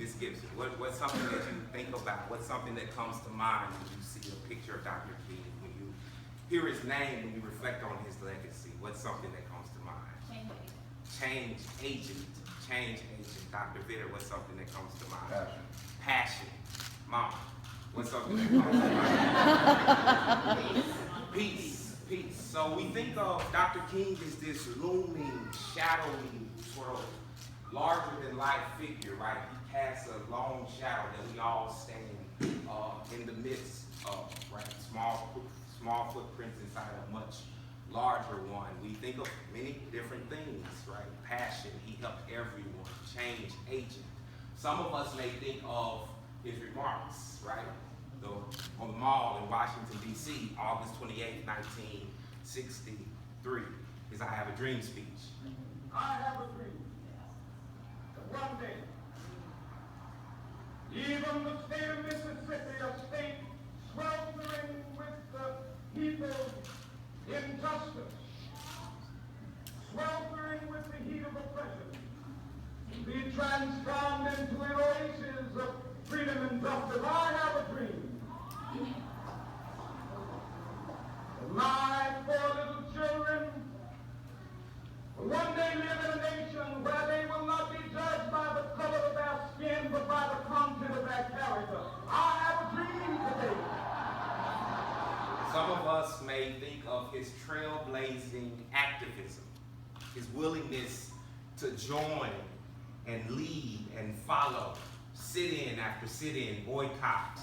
Ms. Gibson, what's something that you think about? What's something that comes to mind when you see a picture of Dr. King? When you hear his name, when you reflect on his legacy, what's something that comes to mind? Change agent. Change agent. Dr. Vitter, what's something that comes to mind? Passion. Mom, what's something that comes to mind? Peace. Peace. So we think of Dr. King as this looming, shadowy, sort of larger than life figure, right? He casts a long shadow that we all stand in the midst of, right? Small footprints inside a much larger one. We think of many different things, right? Passion, he helped everyone. Change agent. Some of us may think of his remarks, right? On the mall in Washington, D.C., August 28, 1963, his I Have a Dream speech. I have a dream that one day, even the state of Mississippi, a state sweltering with the heat of injustice, sweltering with the heat of oppression, be transformed into an oasis of freedom and justice. I have a dream. My four little children will one day live in a nation where they will not be judged by the color of their skin, but by the content of their character. I have a dream today. Some of us may think of his trailblazing activism, his willingness to join and lead and follow, sit-in after sit-in, boycott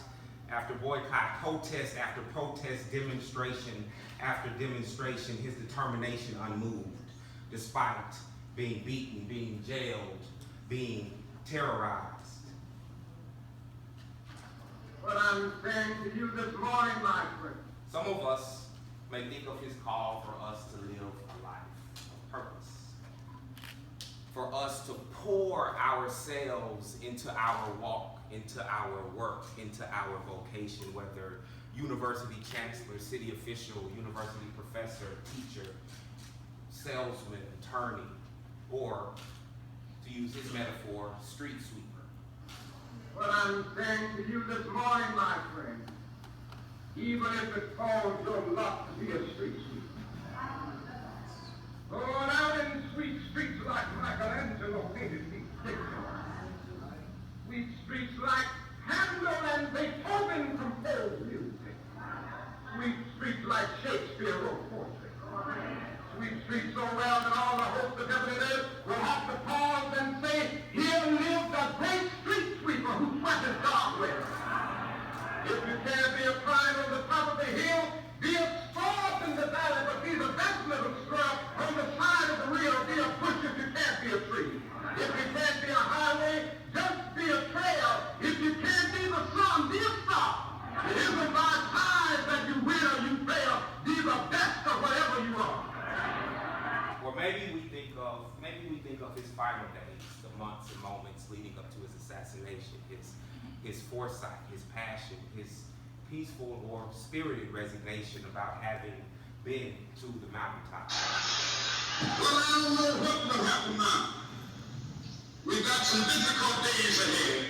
after boycott, protest after protest, demonstration after demonstration, his determination unmoved, despite being beaten, being jailed, being terrorized. What I'm saying to you this morning, my friend. Some of us may think of his call for us to live a life of purpose, for us to pour ourselves into our walk, into our work, into our vocation, whether university chancellor, city official, university professor, teacher, salesman, attorney, or, to use his metaphor, street sweeper. What I'm saying to you this morning, my friend, even if it falls your lot to be a street sweeper, going out in sweet streets like Michelangelo painted these pictures, sweet streets like Handel and Beethoven composed music, sweet streets like Shakespeare wrote poetry, sweet streets so well that all the hosts of heaven and earth will have to pause and say, here lives a great street sweeper who sweateth God well. If you can't be a pine on the top of the hill, be a scrub in the valley, but be the best little scrub on the side of the real. Be a bush if you can't be a tree. If you can't be a highway, just be a trail. If you can't be the sun, be a star. It isn't by size that you win or you fail. Be the best of whatever you are. Or maybe we think of his final days, the months and moments leading up to his assassination, his foresight, his passion, his peaceful or spirited resignation about having been to the mountaintop. Well, I don't know what will happen now. We've got some difficult days ahead.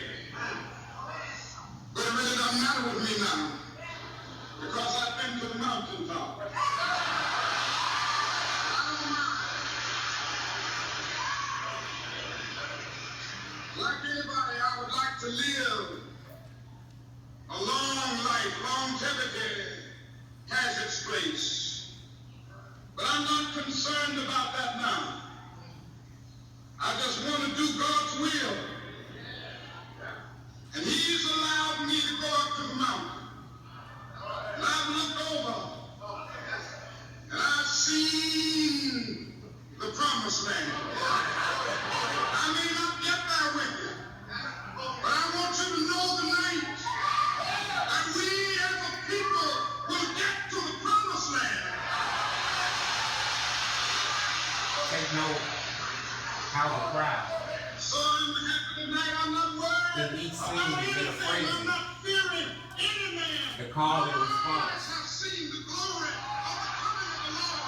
But it really doesn't matter with me now, because I've been to the mountaintop. Like anybody, I would like to live a long life. Longevity has its place. But I'm not concerned about that now. I just want to do God's will. And He's allowed me to go up to the mountain. And I've looked over. And I've seen the promised land. I may not get there with you, but I want you to know tonight that we as a people will get to the promised land. Take note how the crowd So I'm happy tonight. I'm not worried in each scene about is in a anything. frenzy. I'm not fearing any man. The call and My response. eyes have seen the glory of the coming of the Lord.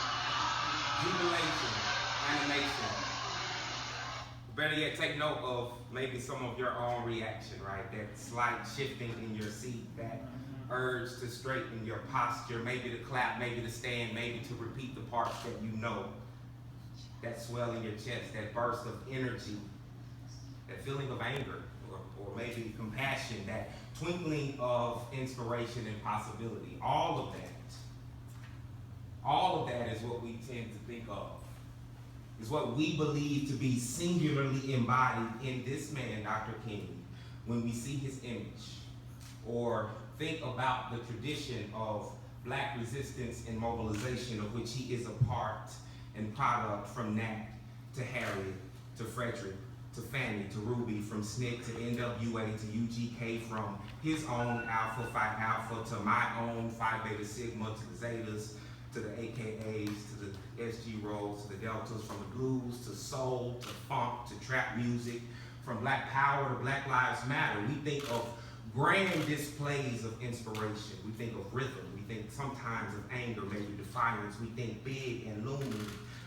Jubilation, animation, better yet, take note of maybe some of your own reaction, right? That slight shifting in your seat, that urge to straighten your posture, maybe to clap, maybe to stand, maybe to repeat the parts that you know, that swell in your chest, that burst of energy, that feeling of anger, or maybe compassion, that twinkling of inspiration and possibility. All of that is what we tend to think of, is what we believe to be singularly embodied in this man, Dr. King, when we see his image, or think about the tradition of Black resistance and mobilization of which he is a part and product, from Nat to Harriet to Frederick to Fannie to Ruby, from SNCC to NWA to UGK, from his own Alpha Phi Alpha to my own Phi Beta Sigma, to the Zetas, to the AKAs, to the SG Rolls, to the Deltas, from the blues to soul to funk to trap music, from Black Power to Black Lives Matter. We think of grand displays of inspiration. We think of rhythm. We think sometimes of anger, maybe defiance. We think big and looming,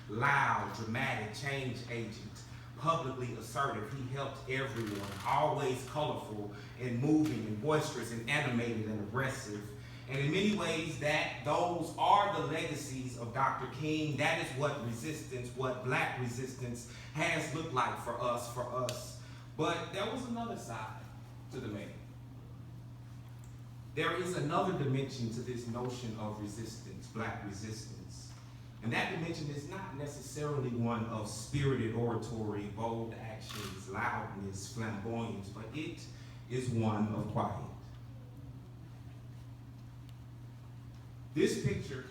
loud, dramatic, change agent, publicly assertive. He helped everyone, always colorful and moving and boisterous and animated and aggressive. And in many ways, those are the legacies of Dr. King. That is what resistance, what Black resistance has looked like for us. But there was another side to the man. There is another dimension to this notion of resistance, Black resistance. And that dimension is not necessarily one of spirited oratory, bold actions, loudness, flamboyance, but it is one of quiet. This picture